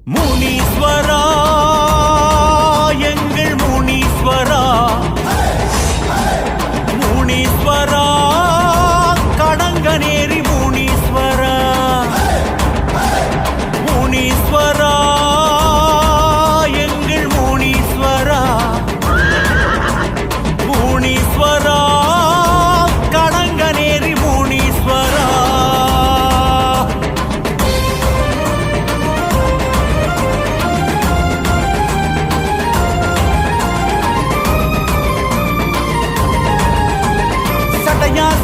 முனீஸ்வரா எங்கள் முனீஸ்வரா, முனீஸ்வரா கடங்கநேரி முனீஸ்வரா, முனீஸ்வரா எங்கள் முனீஸ்வரா, முனீஸ்வரா கடங்கநேரி முனீஸ்வரா.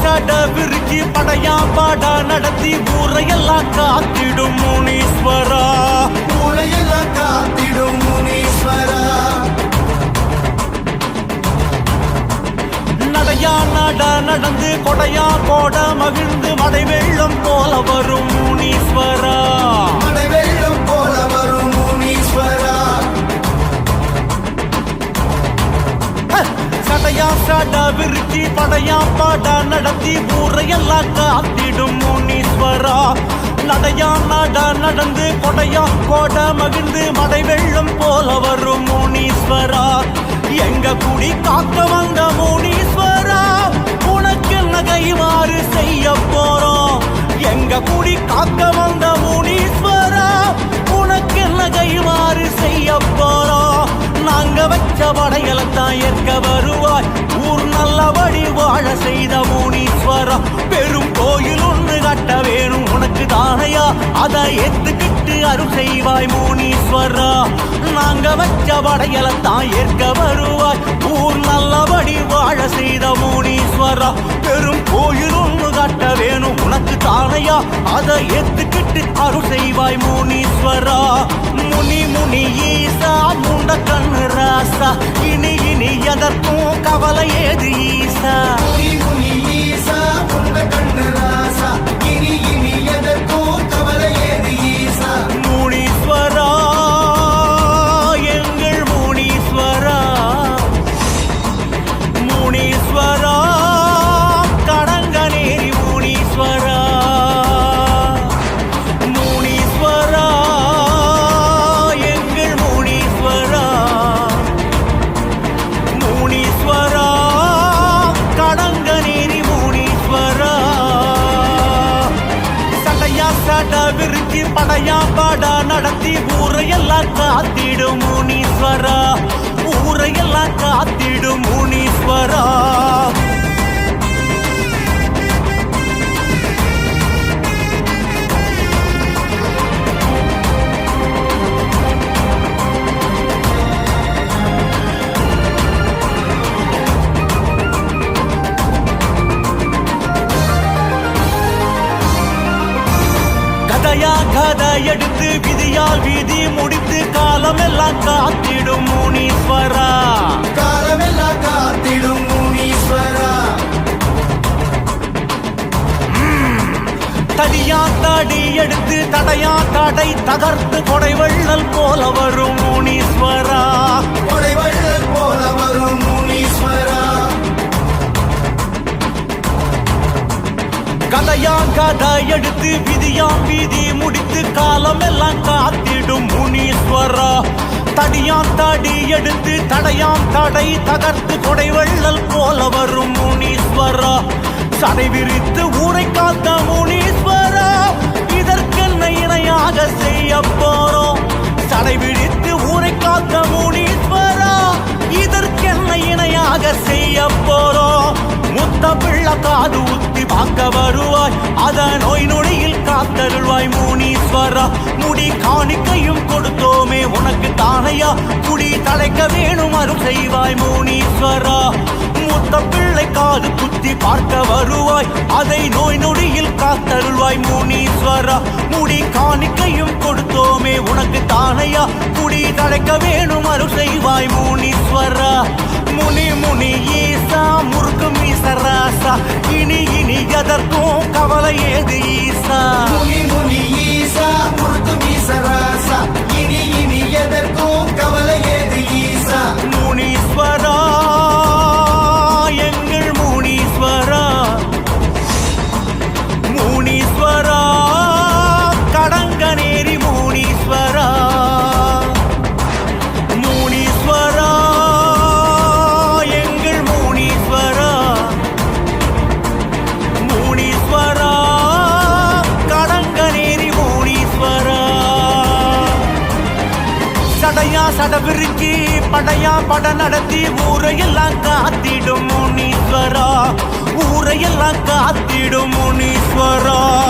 சட விரிச்சி படையா பாடா நடத்தி ஊரையெல்லாம் காத்திடும் முனீஸ்வரா, ஊரையெல்லாம் காத்திடும் முனீஸ்வரா. நடையா நட நடந்து கொடையா கோட மகிழ்ந்து மழை வெள்ளம் போல வரும் முனீஸ்வரா, மழை வெள்ளம் போல வரும் முனீஸ்வரா. சடையா சட விரிச்சி படையா பாடா நடத்தி ஊரையெல்லாம் காத்திடும் முனீஸ்வரா. நடையா நட நடந்து கொடையா கோட மகிழ்ந்து மழை வெள்ளம் போல வரும் முனீஸ்வரா. எங்க குடி காக்க வந்த முனீஸ்வரா, உனக்கு என்ன கைமாறு செய்ய போறோம். எங்க குடி காக்க வந்த முனீஸ்வரா, உனக்கு என்ன கைமாறு செய்ய போறோம். நாங்க வச்ச படையலத்தான் ஏற்க வருவாய், ஊர் நல்லபடி வாழ செய்த முனீஸ்வரா. பெரும் கோயில் ஒன்று கட்ட வேணும் உனக்கு தானையா, அதை ஏத்துக்கிட்டு அருள் செய்வாய் முனீஸ்வரா. நாங்க வச்ச படையலத்தான் ஏற்க வருவாய், ஊர் நல்லபடி வாழ செய்த முனீஸ்வரா. பெரும் கோயில் ஒன்று கட்ட வேணும் உனக்கு தானையா, அதை ஏத்துக்கிட்டு அருள் செய்வாய் முனீஸ்வரா. முனி முனி ஈசா முண்ட கண்ணு ராசா, இனி இனி எதற்கும் கவலை ஏது ஈசா. முனி முனி ஈசா உண்ட கண்ணு ராசா, இனி இனி எதற்கும் கவலை ஏது ஈசா. முனீஸ்வரா எங்கள் முனீஸ்வரா, முனீஸ்வரா கடங்கநேரி முனீஸ்வரா, முனீஸ்வரா எங்கள் முனீஸ்வரா, முனீஸ்வரா கடங்கநேரி முனீஸ்வரா. சடையா சட விரிச்சி படையா பாடா நடத்தி ஊரையெல்லாம் காத்திடும் முனீஸ்வரா, ஊரையெல்லாம் காத்திடும் முனீஸ்வரா. கதையா கதை எடுத்து விதியால் விதி முடித்து காலமெல்லாம் காத்திடும் முனீஸ்வரா, காலமெல்லாம் காத்திடும் முனீஸ்வரா. தடியா தடி எடுத்து தடையா தடை தகர்த்து கொடை வெள்ளல் போல வரும் முனீஸ்வரா, கொடை வெள்ளல் போல வரும் முனீஸ்வரா. கதையா கதை எடுத்து விதியாம் விதி முடித்து காலமெல்லாம் காத்திடும் முனீஸ்வரா. தடியாம் தடி எடுத்து தடையாம் தடை தகர்த்து கொடை வெள்ளல் போல வரும் முனீஸ்வரா. சடை விரித்து ஊரை காத்த முனீஸ்வரா, இதற்கென்ன இணையாக செய்ய போறோம். சடை விரித்து ஊரை காத்த முனீஸ்வரா, இதற்கென்ன இணையாக செய்ய போறோம். முத்த பிள்ளை காது ஊத்தி பார்க்க வருவாய், அத நோய் நொடியில் காத்தருள்வாய் முனீஸ்வரா. முடி காணிக்கையும் கொடுத்தோமே உனக்கு தானையா, குடி தலைக்க வேணும் அருள் செய்வாய் முனீஸ்வரா. முத்த பிள்ளை காது குத்தி பார்க்க வருவாய், அதை நோய் நொடியில் காத்தருள்வாய் முனீஸ்வரா. முடி காணிக்கையும் கொடுத்தோமே உனக்கு தானையா, குடி தலைக்க வேணும் அருள் செய்வாய் முனீஸ்வரா. முனி முனி ஈசா முருகு மீசராசா, இனி இனி எதற்கும் கவலை ஏது ஈசா. முனி முனி ஈசா முருகு மீசராசா, இனி இனி எதற்கும் கவலை ஏது ஈசா. முனீஸ்வரா எங்கள் முனீஸ்வரா, முனீஸ்வரா கடங்கநேரி முனீஸ்வரா. படையா பட நடத்தி ஊரையெல்லாம் காத்திடும் முனீஸ்வரா, ஊரையெல்லாம் காத்திடும் முனீஸ்வரா.